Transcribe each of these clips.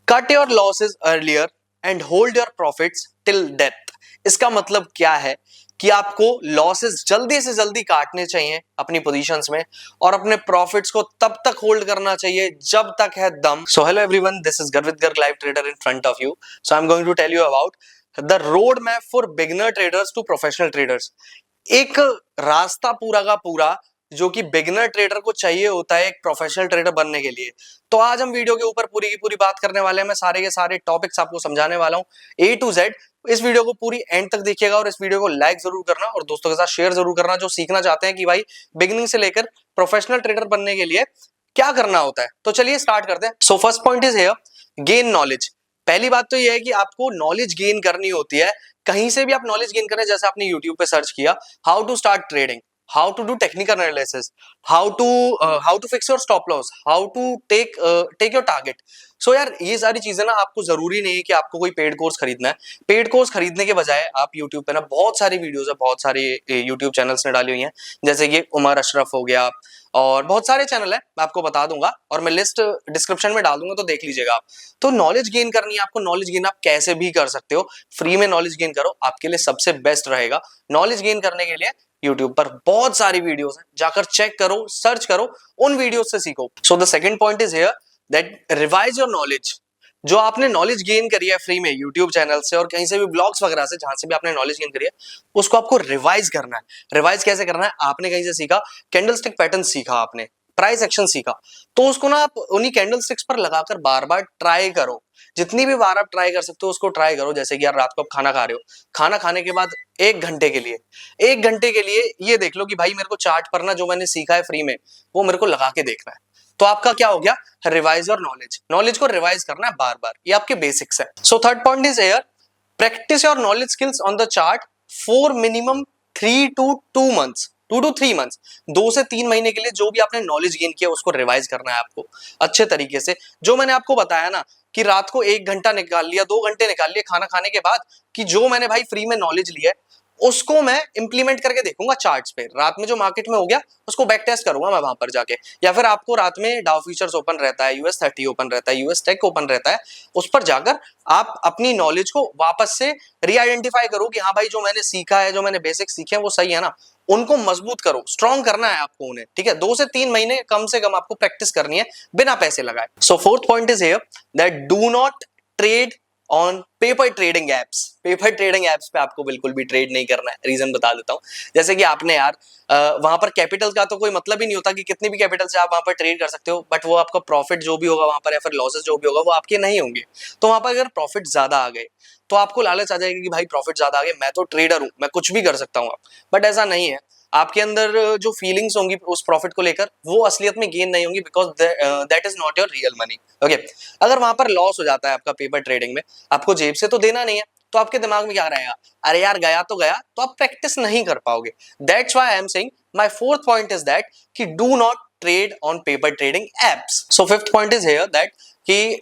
Cut your losses earlier and hold your profits till death. इसका मतलब क्या है कि आपको लॉसेस जल्दी से जल्दी काटने चाहिए अपनी पोजीशंस में और अपने प्रॉफिट्स को तब तक होल्ड करना चाहिए जब तक है दम। So hello everyone, this is Garvit Garg, live trader in front of you. So I am going to tell you about the road map for beginner traders to professional traders. एक रास्ता पूरा का पूरा जो कि बिगिनर ट्रेडर को चाहिए होता है एक प्रोफेशनल ट्रेडर बनने के लिए। तो आज हम वीडियो के ऊपर पूरी की पूरी बात करने वाले हैं। मैं सारे के सारे टॉपिक्स आपको समझाने वाला हूं ए टू जेड। इस वीडियो को पूरी एंड तक देखिएगा और इस वीडियो को लाइक जरूर करना और दोस्तों के साथ शेयर जरूर करना जो सीखना चाहते हैं कि भाई बिगिनिंग से लेकर प्रोफेशनल ट्रेडर बनने के लिए क्या करना होता है। तो चलिए स्टार्ट करते हैं। So first point is here, gain knowledge. पहली बात तो यह है कि आपको नॉलेज गेन करनी होती है। कहीं से भी आप नॉलेज गेन करें, जैसे आपने यूट्यूब पे सर्च किया how to start trading, how to do technical analysis, how to fix your stop loss, how to take your target। सो यार ये सारी चीजें ना आपको जरूरी नहीं है कि आपको कोई पेड कोर्स खरीदना है। पेड कोर्स खरीदने के बजाय आप यूट्यूब पे ना बहुत सारी वीडियोस है, बहुत सारी यूट्यूब चैनल्स ने डाली हुई हैं, जैसे कि उमर अशरफ हो गया और बहुत सारे चैनल है, मैं आपको बता दूंगा और मैं लिस्ट डिस्क्रिप्शन में डाल दूंगा, तो देख लीजिएगा आप। तो नॉलेज गेन करनी है आपको, नॉलेज गेन आप कैसे भी कर सकते हो, फ्री में नॉलेज गेन करो, आपके लिए सबसे बेस्ट रहेगा। नॉलेज गेन करने के लिए यूट्यूब पर बहुत सारी वीडियोस हैं, जाकर चेक करो, सर्च करो, उन वीडियोस से सीखो। So the second point is here that revise your knowledge. जो आपने नॉलेज गेन करी है फ्री में यूट्यूब चैनल से और कहीं से भी ब्लॉग्स वगैरह से, जहां से भी आपने नॉलेज गेन करी है, उसको आपको रिवाइज करना है। रिवाइज कैसे करना है? आपने कहीं से सीखा, कैंडलस्टिक पैटर्न सीखा, आपने प्राइस एक्शन सीखा, तो उसको ना आप उन्हीं कैंडल स्टिक्स पर लगाकर बार बार ट्राई करो। जितनी भी बार आप ट्राई कर सकते हो उसको ट्राई करो। जैसे कि यार रात को आप खाना खा रहे हो, खाना खाने के बाद 1 घंटे के लिए ये देख लो कि भाई मेरे को चार्ट पर ना जो मैंने सीखा है फ्री में वो मेरे को लगा के देखना है। तो आपका क्या हो गया? रिवाइज और नॉलेज। नॉलेज को रिवाइज करना है बार बार, ये आपके बेसिक्स है। So third point is here, practice your knowledge skills on the chart for minimum 3 to 2 months 2 से 3 महीने के लिए जो भी आपने नॉलेज गेन किया उसको रिवाइज करना है आपको अच्छे तरीके से। जो मैंने आपको बताया ना कि रात को 1 घंटा निकाल लिया, 2 घंटे निकाल लिए खाना खाने के बाद, कि जो मैंने भाई फ्री में नॉलेज लिया है उसको मैं इंप्लीमेंट करके देखूंगा चार्ट्स पे। रात में जो मार्केट में हो गया उसको बैक टेस्ट करूंगा मैं वहां पर जाके, या फिर आपको रात में डाउ फ्यूचर्स ओपन रहता है, US 30 ओपन रहता है, US टेक ओपन रहता है, उस पर जाकर आप अपनी नॉलेज को वापस से रीआइडेंटिफाई करो कि हाँ भाई जो मैंने सीखा है, जो मैंने बेसिक सीखे हैं वो सही है ना। उनको मजबूत करो, स्ट्रॉन्ग करना है आपको उन्हें, ठीक है। 2 से 3 महीने कम से कम आपको प्रैक्टिस करनी है बिना पैसे लगाए। So fourth point is here that do not trade on paper trading apps. Paper trading apps पे आपको बिल्कुल भी ट्रेड नहीं करना है। रीजन बता देता हूं। जैसे कि आपने यार वहां पर कैपिटल का तो कोई मतलब ही नहीं होता कि कितनी भी कैपिटल से आप वहां पर ट्रेड कर सकते हो, बट वो आपका प्रॉफिट जो भी होगा वहां पर या फिर लॉसेस जो भी होगा वो आपके नहीं होंगे। तो वहां पर अगर प्रॉफिट ज्यादा आ गए तो आपको लालच आ जाएगी कि भाई प्रॉफिट ज्यादा आ गए, मैं तो ट्रेडर हूं, मैं कुछ भी कर सकता हूँ। बट ऐसा नहीं है। आपके अंदर जो फीलिंग्स होंगी उस प्रॉफिट को लेकर वो असलियत में गेन नहीं होंगी, because that is not your real money. Okay, अगर वहां पर लॉस हो जाता है आपका पेपर ट्रेडिंग में, आपको जेब से तो देना नहीं है, तो आपके दिमाग में क्या रहेगा? अरे यार गया तो गया, तो आप प्रैक्टिस नहीं कर पाओगे। That's why I am saying my fourth point is that कि do not trade on paper trading apps. So fifth point is here that कि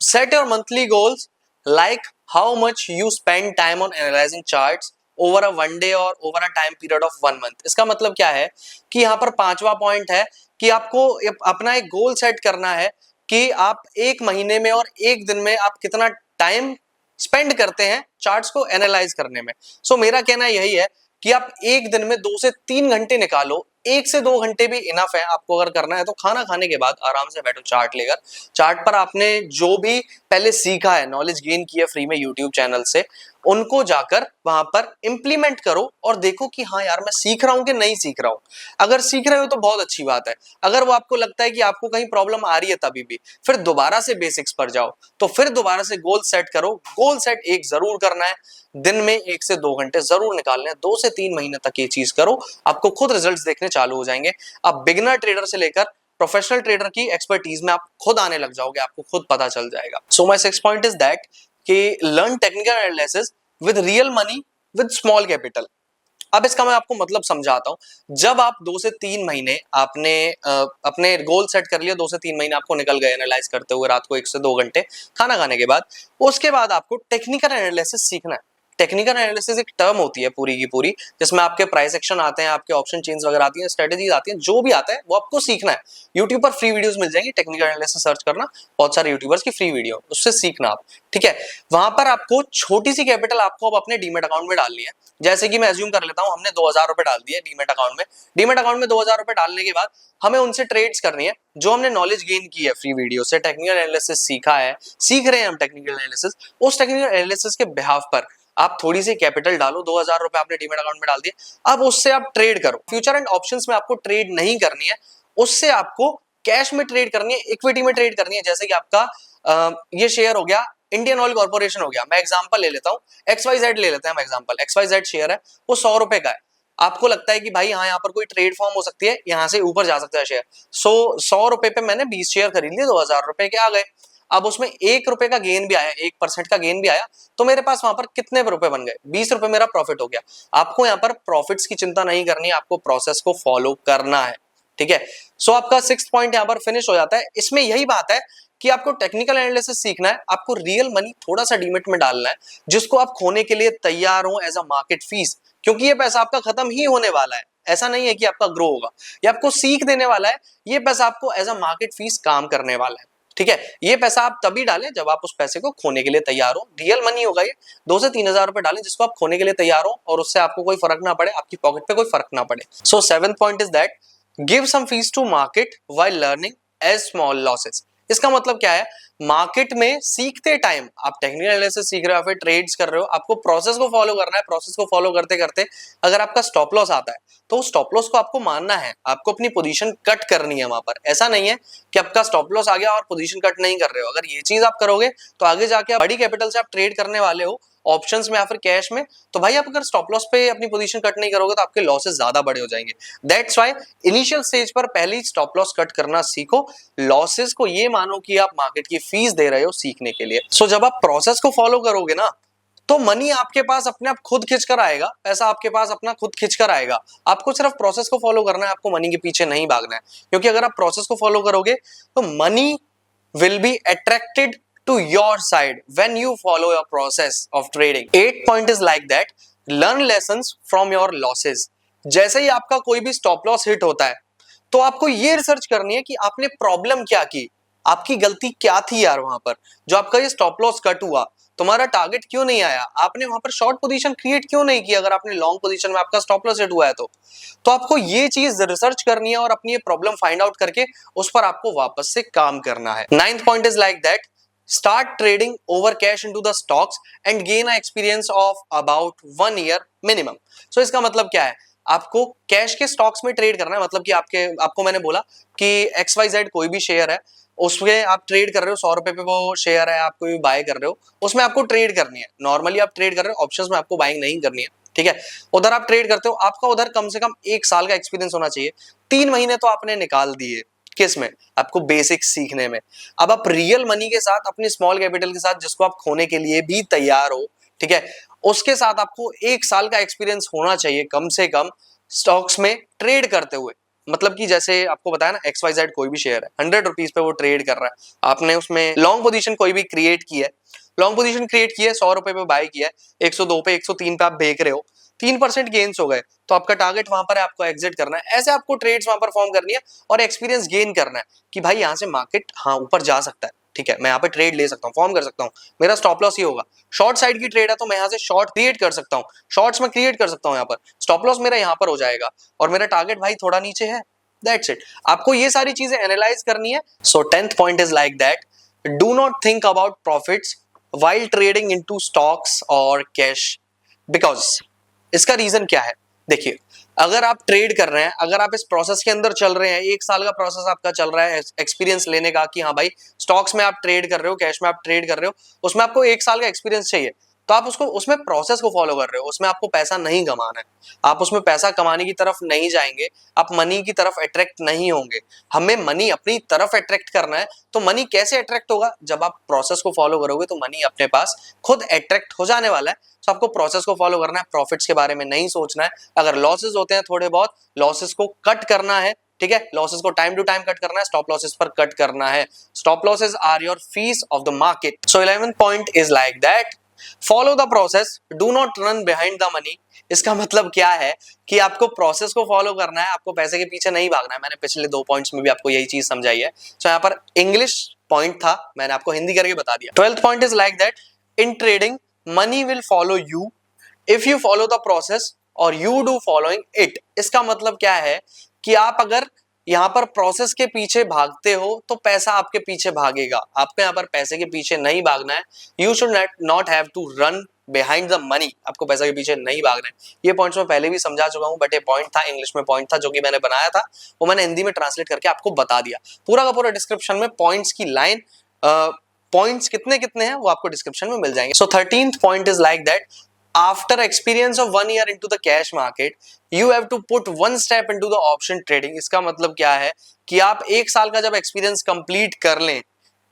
set your monthly goals like how much you spend time on analyzing charts over a 1 day और over a time period of 1 month। इसका मतलब क्या है कि यहाँ पर पांचवा पॉइंट है कि आपको अपना एक गोल सेट करना है कि आप 1 महीने में और 1 दिन में आप कितना टाइम स्पेंड करते हैं चार्ट्स को एनालाइज करने में। सो मेरा कहना यही है कि आप 1 दिन में 2 से 3 घंटे निकालो, 1 से 2 घंटे भी इनफ है आपको अगर करना है तो। खाना खाने के बाद आराम से बैठो चार्ट लेकर, चार्ट पर आपने जो भी पहले सीखा है, नॉलेज गेन की है फ्री में यूट्यूब चैनल से, उनको जाकर वहां पर इंप्लीमेंट करो और देखो कि हाँ यार मैं सीख रहा हूं कि नहीं सीख रहा हूं। अगर सीख रहे हो तो बहुत अच्छी बात है। अगर वो आपको लगता है कि आपको कहीं प्रॉब्लम आ रही है तभी भी, फिर दोबारा से बेसिक्स पर जाओ, तो फिर दोबारा से गोल सेट करो। गोल सेट एक जरूर करना है, दिन में 1 से 2 घंटे जरूर निकालने हैं। 2 से 3 महीने तक ये चीज करो, आपको खुद रिजल्ट्स देखने चालू हो जाएंगे। आप बिगिनर ट्रेडर से लेकर प्रोफेशनल ट्रेडर की एक्सपर्टीज में आप खुद आने लग जाओगे, आपको खुद पता चल जाएगा। So my sixth point is that कि learn technical analysis with real money with small capital. अब इसका मैं आपको मतलब समझाता हूं। जब आप 2 से 3 महीने आपने अपने गोल सेट कर लिया, 2 से 3 महीने आपको निकल गए एनालाइज करते हुए रात को 1 से 2 घंटे खाना खाने के बाद, उसके बाद आपको टेक्निकल एनालिसिस सीखना है। टेक्निकल एनालिसिस एक टर्म होती है पूरी की पूरी, जिसमें आपके प्राइस एक्शन आते हैं, आपके ऑप्शन चेंज वगैरह आती हैं, स्ट्रेटेजीज आती हैं, जो भी आता है वो आपको सीखना है। यूट्यूब पर फ्री वीडियोस मिल जाएंगी, टेक्निकल एनालिसिस सर्च करना, बहुत सारे यूट्यूबर्स की फ्री वीडियो, उससे सीखना आप, ठीक है। वहां पर आपको छोटी सी कैपिटल आपको अब अपने डीमेट अकाउंट में डालनी है। जैसे कि मैं एज्यूम कर लेता हूं, हमने 2000 रुपए डाल दिए डीमेट अकाउंट में। डीमेट अकाउंट में 2000 रुपए डालने के बाद हमें उनसे ट्रेड्स करनी है, जो हमने नॉलेज गेन की है फ्री वीडियो से, टेक्निकल एनालिसिस सीखा है, सीख रहे हैं हम टेक्निकल एनालिसिस, उस टेक्निकल एनालिसिस के बिहाफ पर आप थोड़ी सी कैपिटल डालो, 2000 रुपए आपने डीमेट अकाउंट में डाल दिए, अब उससे आप ट्रेड करो। फ्यूचर एंड ऑप्शंस में आपको ट्रेड नहीं करनी है, उससे आपको कैश में ट्रेड करनी है, इक्विटी में ट्रेड करनी है। जैसे कि आपका ये शेयर हो गया, इंडियन ऑयल कॉर्पोरेशन हो गया, मैं एग्जांपल ले लेता हूं, XYZ ले लेते हैं हम एग्जांपल, XYZ शेयर है, वो 100 रुपए का है। आपको लगता है कि भाई हाँ यहाँ पर कोई ट्रेड फॉर्म हो सकती है, यहाँ से ऊपर जा सकता है शेयर, 100 रुपए पे मैंने 20 शेयर खरीद लिए, 2000 रुपए के आ गए। अब उसमें 1 रुपए का गेन भी आया, 1% का गेन भी आया, तो मेरे पास वहां पर कितने रुपए बन गए, 20 रुपए मेरा प्रॉफिट हो गया। आपको यहाँ पर प्रॉफिट्स की चिंता नहीं करनी है, आपको प्रोसेस को फॉलो करना है, ठीक है। सो आपका 6th पॉइंट यहाँ पर फिनिश हो जाता है। इसमें यही बात है कि आपको टेक्निकल एनालिसिस सीखना है, आपको रियल मनी थोड़ा सा डीमेट में डालना है, जिसको आप खोने के लिए तैयार हो एज अ मार्केट फीस, क्योंकि ये पैसा आपका खत्म ही होने वाला है, ऐसा नहीं है कि आपका ग्रो होगा, ये आपको सीख देने वाला है, ये पैसा आपको एज अ मार्केट फीस काम करने वाला है, ठीक है। ये पैसा आप तभी डालें जब आप उस पैसे को खोने के लिए तैयार हो, रियल मनी होगा ये, 2 से 3000 रुपए डालें जिसको आप खोने के लिए तैयार हो, और उससे आपको कोई फर्क ना पड़े, आपकी पॉकेट पे कोई फर्क ना पड़े। So 7th point is that give some fees to market while learning as small losses. इसका मतलब क्या है, मार्केट में सीखते टाइम आप टेक्निकल एनालिसिस सीख रहे हो, फिर ट्रेड्स कर रहे हो, आपको प्रोसेस को फॉलो करना है, प्रोसेस को फॉलो करते करते अगर आपका स्टॉप लॉस आता है तो स्टॉप लॉस को आपको मानना है, आपको अपनी पोजीशन कट करनी है वहां पर। ऐसा नहीं है कि आपका स्टॉप लॉस आ गया और पोजीशन कट नहीं कर रहे हो, अगर ये चीज आप करोगे तो आगे जाके बड़ी कैपिटल से आप ट्रेड करने वाले हो ऑप्शंस में या फिर कैश में, तो भाई आप अगर स्टॉप लॉस पे अपनी पोजीशन कट नहीं करोगे तो आपके लॉसेस ज्यादा बड़े हो जाएंगे। दैट्स व्हाई इनिशियल स्टेज पर पहले ही स्टॉप लॉस कट करना सीखो, लॉसेस को ये मानो कि आप मार्केट की फीस दे रहे हो सीखने के लिए। सो जब आप प्रोसेस को फॉलो करोगे ना, तो मनी आपके पास अपने आप खुद खिंच कर आएगा, पैसा आपके पास अपना खुद खिंच कर आएगा। आपको सिर्फ प्रोसेस को फॉलो करना है, आपको मनी के पीछे नहीं भागना है, क्योंकि अगर आप प्रोसेस को फॉलो करोगे तो money will be attracted to your side when you follow your process of trading. 8th point is like that, learn lessons from your losses. जैसे ही आपका कोई भी स्टॉप लॉस हिट होता है तो आपको ये रिसर्च करनी है कि आपने प्रॉब्लम क्या की, आपकी गलती क्या थी यार, वहां पर जो आपका ये स्टॉप लॉस कट हुआ, तुम्हारा टारगेट क्यों नहीं आया, आपने वहां पर शॉर्ट पोजीशन क्रिएट क्यों नहीं की, अगर आपने लॉन्ग पोजीशन में आपका स्टॉप लॉस हिट हुआ है तो आपको ये चीज रिसर्च करनी है और अपनी ये प्रॉब्लम फाइंड आउट करके उस पर आपको वापस से काम करना है। 9th point is like that, start trading over cash into the stocks and gain a experience of about 1 year minimum. So इसका मतलब क्या है, आपको कैश के स्टॉक्स में ट्रेड करना है, मतलब कि आपको मैंने बोला कि XYZ कोई भी शेयर है, उसमें आप ट्रेड कर रहे हो, 100 रुपए पे वो शेयर है, आप कोई बाय कर रहे हो, उसमें आपको ट्रेड करनी है। नॉर्मली आप ट्रेड कर रहे हो, ऑप्शंस में आपको बाइंग नहीं करनी है, ठीक है। उधर आप ट्रेड करते हो, आपका उधर कम से कम 1 साल का एक्सपीरियंस होना चाहिए। 3 महीने तो आपने निकाल दिए किस में, आपको बेसिक सीखने में। अब आप रियल मनी के साथ, अपनी स्मॉल कैपिटल के साथ, जिसको आप खोने के लिए भी तैयार हो, ठीक है, उसके साथ आपको 1 साल का एक्सपीरियंस होना चाहिए कम से कम स्टॉक्स में ट्रेड करते हुए। मतलब कि जैसे आपको बताया ना, XYZ कोई भी शेयर है, 100 रुपीज पे वो ट्रेड कर रहा है, आपने उसमें लॉन्ग पोजीशन कोई भी क्रिएट की है, लॉन्ग पोजीशन क्रिएट की है, 100 रुपए पे बाय किया है, 102 पे 103 पे आप बेच रहे हो, 3% गेन्स हो गए, तो आपका टारगेट वहां पर है, आपको एग्जिट करना है। ऐसे आपको ट्रेड्स वहां पर फॉर्म करनी है और एक्सपीरियंस गेन करना है कि भाई यहाँ से मार्केट हाँ ऊपर जा सकता है, ठीक है, मैं यहाँ पे ट्रेड ले सकता हूँ, फॉर्म कर सकता हूँ, मेरा स्टॉप लॉस ही होगा। शॉर्ट साइड की ट्रेड है तो मैं यहाँ से शॉर्ट क्रिएट कर सकता हूँ, शॉर्ट्स में क्रिएट कर सकता हूँ, यहाँ पर स्टॉप लॉस मेरा यहाँ पर हो जाएगा और मेरा टारगेट भाई थोड़ा नीचे है। दैट्स इट, आपको ये सारी चीजें एनालाइज करनी है। सो 10th point is like that, do not think about profits while trading into stocks और कैश, बिकॉज इसका रीजन क्या है, देखिए अगर आप ट्रेड कर रहे हैं, अगर आप इस प्रोसेस के अंदर चल रहे हैं, 1 साल का प्रोसेस आपका चल रहा है एक्सपीरियंस लेने का कि हाँ भाई स्टॉक्स में आप ट्रेड कर रहे हो, कैश में आप ट्रेड कर रहे हो, उसमें आपको 1 साल का एक्सपीरियंस चाहिए, तो आप उसको उसमें प्रोसेस को फॉलो कर रहे हो, उसमें आपको पैसा नहीं कमाना है, आप उसमें पैसा कमाने की तरफ नहीं जाएंगे, आप मनी की तरफ अट्रैक्ट नहीं होंगे। हमें मनी अपनी तरफ अट्रैक्ट करना है, तो मनी कैसे अट्रैक्ट होगा, जब आप प्रोसेस को फॉलो करोगे तो मनी अपने पास खुद अट्रैक्ट हो जाने वाला है। तो आपको प्रोसेस को फॉलो करना है, प्रॉफिट्स के बारे में नहीं सोचना है। अगर लॉसेस होते हैं थोड़े बहुत, लॉसेस को कट करना है, ठीक है, लॉसेस को टाइम टू टाइम कट करना है, स्टॉप लॉसेस पर कट करना है। Stop losses are your fees of the market. So 11th point is like that, follow the process, do not run behind the money. इसका मतलब क्या है कि आपको प्रोसेस को फॉलो करना है, आपको पैसे के पीछे नहीं भागना है। मैंने पिछले 2 पॉइंट्स में भी आपको यही चीज समझाई है। सो यहाँ पर इंग्लिश पॉइंट था, मैंने आपको हिंदी करके बता दिया। 12th point is like that, in trading money will follow you if you follow the process और यू डू फॉलोइंग इट। इसका मतलब क्या है कि आप अगर यहाँ पर प्रोसेस के पीछे भागते हो तो पैसा आपके पीछे भागेगा, आपको यहाँ पर पैसे के पीछे नहीं भागना है। You should not have to run behind the money, आपको पैसा के पीछे नहीं भागना है। ये पॉइंट्स मैं पहले भी समझा चुका हूं, बट ये पॉइंट था, इंग्लिश में पॉइंट था जो कि मैंने बनाया था, वो मैंने हिंदी में ट्रांसलेट करके आपको बता दिया। पूरा का पूरा डिस्क्रिप्शन में पॉइंट्स की लाइन, पॉइंट्स कितने कितने हैं वो आपको डिस्क्रिप्शन में मिल जाएंगे। सो 13th point is like that, after experience of 1 year into the cash market you have to put one step into the option trading। इसका मतलब क्या है कि आप 1 साल का जब एक्सपीरियंस कंप्लीट कर लें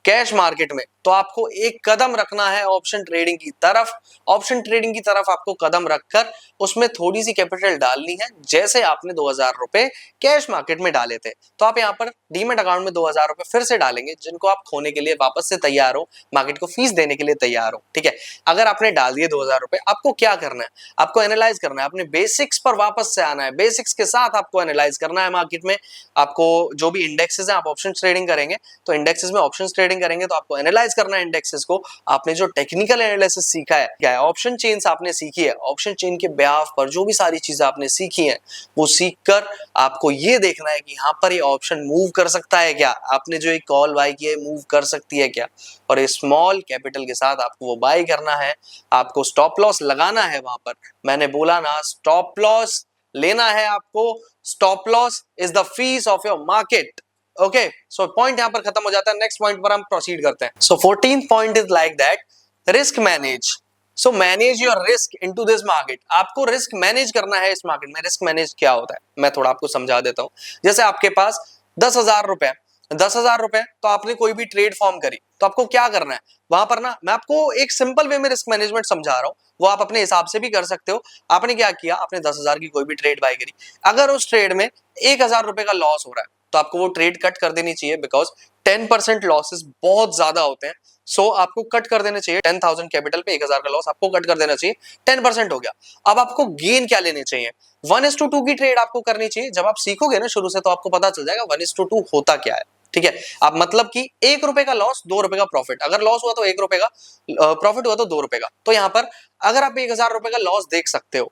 कैश मार्केट में तो आपको एक कदम रखना है ऑप्शन ट्रेडिंग की तरफ। ऑप्शन ट्रेडिंग की तरफ आपको कदम रखकर उसमें थोड़ी सी कैपिटल डालनी है। जैसे आपने 2000 रुपए कैश मार्केट में डाले थे तो आप यहाँ पर डीमेट अकाउंट में 2000 रुपए फिर से डालेंगे, जिनको आप खोने के लिए वापस से तैयार हो, मार्केट को फीस देने के लिए तैयार हो। ठीक है, अगर आपने डाल दिए 2000 रुपए, आपको क्या करना है, आपको एनालाइज करना है, अपने बेसिक्स पर वापस से आना है। बेसिक्स के साथ आपको एनालाइज करना है मार्केट में। आपको जो भी इंडेक्सेस है, आप ऑप्शन ट्रेडिंग करेंगे तो इंडेक्सेस में ऑप्शन ट्रेडिंग करेंगे तो आपको एनालाइज करना है इंडेक्सेस को। आपने जो टेक्निकल एनालिसिस सीखा है, क्या है, ऑप्शन चेन्स आपने सीखी है, ऑप्शन चेन के ब्याह पर जो भी सारी चीजें आपने सीखी हैं वो सीखकर आपको ये देखना है कि यहाँ पर ये ऑप्शन मूव कर सकता है क्या, आपने जो एक कॉल बाय की है मूव कर सकती है क्या, और स्मॉल कैपिटल के साथ आपको वो बाय करना है। आपको स्टॉप लॉस लगाना है वहां पर, मैंने बोला ना स्टॉप लॉस लेना है आपको। Stop loss is the fees of your market. Okay, so point यहां पर खत्म हो जाता है। नेक्स्ट पॉइंट पर हम प्रोसीड करते हैं। सो 14th point is like that, risk manage. So manage your risk into this market. आपको रिस्क मैनेज करना है इस मार्केट में। रिस्क मैनेज क्या होता है मैं थोड़ा आपको समझा देता हूं। जैसे आपके पास 10,000 रुपए, 10,000 रुपए तो आपने कोई भी ट्रेड फॉर्म करी तो आपको क्या करना है वहां पर ना, मैं आपको एक सिंपल वे में रिस्क मैनेजमेंट समझा रहा हूं, वो आप अपने हिसाब से भी कर सकते हो। आपने क्या किया, आपने 10,000 की कोई भी ट्रेड बाय करी, अगर उस ट्रेड में 1,000 रुपए का लॉस हो रहा है तो आपको वो ट्रेड कट कर देनी चाहिए, बिकॉज 10% लॉसेस बहुत ज्यादा होते हैं। सो आपको कट कर देना चाहिए। 10,000 कैपिटल पे 1,000 का लॉस आपको कट कर देना चाहिए, 10% हो गया। अब आपको गेन क्या लेने चाहिए, 1:2 की ट्रेड आपको करनी चाहिए। जब आप सीखोगे ना शुरू से तो आपको पता चल जाएगा 1:2 होता क्या है। ठीक है, आप मतलब कि 1 रुपए का लॉस 2 रुपए का प्रॉफिट, अगर लॉस हुआ तो 1 रुपए का, प्रॉफिट हुआ तो 2 रुपए का। तो यहाँ पर अगर आप 1,000 रुपए का लॉस देख सकते हो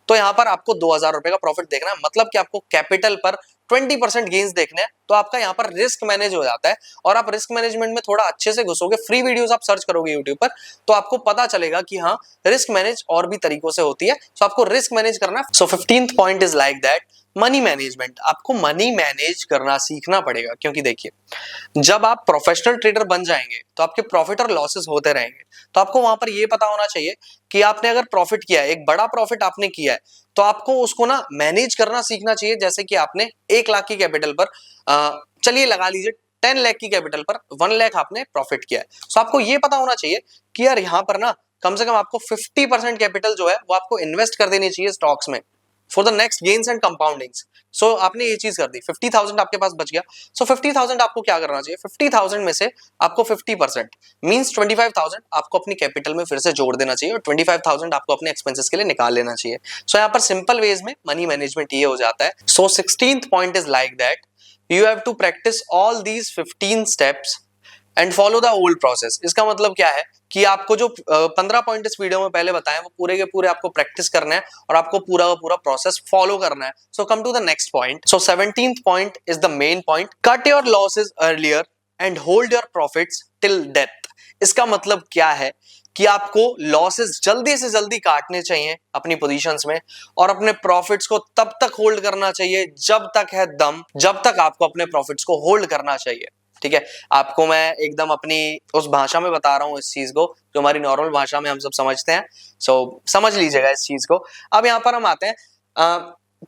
तो यहाँ पर आपको 2,000 रुपए का प्रॉफिट देखना है, मतलब कि आपको कैपिटल पर 20% गेन्स देखने हैं। तो आपका यहाँ पर रिस्क मैनेज हो जाता है और आप रिस्क मैनेजमेंट में थोड़ा अच्छे से घुसोगे। फ्री वीडियोस आप सर्च करोगे यूट्यूब पर तो आपको पता चलेगा कि हाँ रिस्क मैनेज और भी तरीकों से होती है। सो आपको रिस्क मैनेज करना है। सो 15th point is like that, money management. आपको मनी मैनेज करना सीखना पड़ेगा, क्योंकि देखिए जब आप प्रोफेशनल ट्रेडर बन जाएंगे तो आपके प्रॉफिट और लॉसेस होते रहेंगे। तो आपको वहां पर ये पता होना चाहिए कि आपने अगर प्रॉफिट किया है, एक बड़ा प्रॉफिट आपने किया है, तो आपको उसको ना मैनेज करना सीखना चाहिए। जैसे कि आपने 1 लाख की कैपिटल पर, चलिए लगा लीजिए 10 लाख की कैपिटल पर 1 लाख आपने प्रॉफिट किया है। सो आपको ये पता होना चाहिए कि यार यहाँ पर ना कम से कम आपको 50% कैपिटल जो है वो आपको इन्वेस्ट कर देनी चाहिए स्टॉक्स में for the next gains and compoundings. So आपने ये चीज कर दी, 50,000 आपके पास बच गया। सो 50,000 आपको क्या करना चाहिए, 50,000 में से आपको 50% मींस 25,000 आपको अपनी कैपिटल में फिर से जोड़ देना चाहिए और 25,000 आपको अपने एक्सपेंसेस के लिए निकाल लेना चाहिए। सो यहाँ पर सिंपल वेज में मनी मैनेजमेंट ये हो जाता है। So 16th point is like that, you have to practice all these 15 steps and follow the old process. इसका मतलब क्या है कि आपको जो 15 पॉइंट इस वीडियो में पहले बताए वो पूरे के पूरे आपको प्रैक्टिस करना है और आपको पूरा का पूरा प्रोसेस फॉलो करना है। So come to the next point. So 17th point is the main point, cut your losses earlier and hold your profits till death. इसका मतलब क्या है कि आपको लॉसेस जल्दी से जल्दी काटने चाहिए अपनी पोजीशंस में और अपने प्रॉफिट्स को तब तक होल्ड करना चाहिए जब तक है दम, जब तक आपको अपने प्रॉफिट्स को होल्ड करना चाहिए। ठीक है, आपको मैं एकदम अपनी उस भाषा में बता रहा हूं इस चीज को जो हमारी नॉर्मल भाषा में हम सब समझते हैं। सो समझ लीजिएगा इस चीज को। अब यहाँ पर हम आते हैं,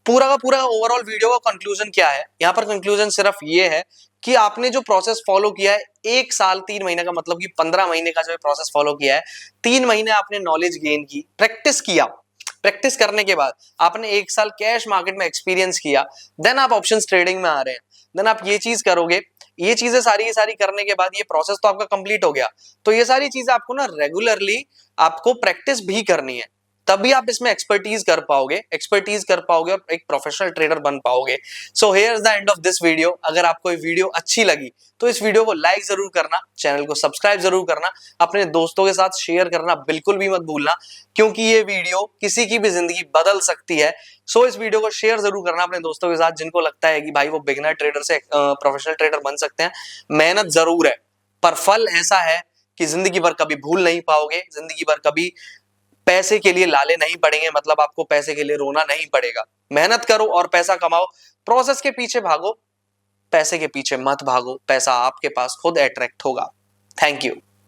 पूरा का पूरा ओवरऑल वीडियो का कंक्लूजन क्या है। यहाँ पर कंक्लूजन सिर्फ ये है कि आपने जो प्रोसेस फॉलो किया है 1 साल 3 महीने का, मतलब कि 15 महीने का जो प्रोसेस फॉलो किया है, 3 महीने आपने नॉलेज गेन की, प्रैक्टिस किया, प्रैक्टिस करने के बाद आपने 1 साल कैश मार्केट में एक्सपीरियंस किया, देन आप ऑप्शंस ट्रेडिंग में आ रहे हैं। देन आप ये चीज करोगे ये चीजें सारी सारी करने के बाद ये प्रोसेस तो आपका कंप्लीट हो गया, तो ये सारी चीजें आपको ना रेगुलरली आपको प्रैक्टिस भी करनी है, तभी आप इसमें एक्सपर्टीज कर पाओगे और एक प्रोफेशनल ट्रेडर बन पाओगे। So here is the end of this video. अगर आपको ये वीडियो अच्छी लगी तो इस वीडियो को लाइक जरूर करना, चैनल को सब्सक्राइब जरूर करना, अपने दोस्तों के साथ शेयर करना बिल्कुल भी मत भूलना, क्योंकि ये वीडियो किसी की भी जिंदगी बदल सकती है। सो इस वीडियो को शेयर जरूर करना अपने दोस्तों के साथ जिनको लगता है कि भाई वो बिगिनर ट्रेडर से प्रोफेशनल ट्रेडर बन सकते हैं। मेहनत जरूर है, पर फल ऐसा है कि जिंदगी भर कभी भूल नहीं पाओगे, जिंदगी भर कभी पैसे के लिए लाले नहीं पड़ेंगे, मतलब आपको पैसे के लिए रोना नहीं पड़ेगा। मेहनत करो और पैसा कमाओ, प्रोसेस के पीछे भागो, पैसे के पीछे मत भागो, पैसा आपके पास खुद अट्रैक्ट होगा। Thank you.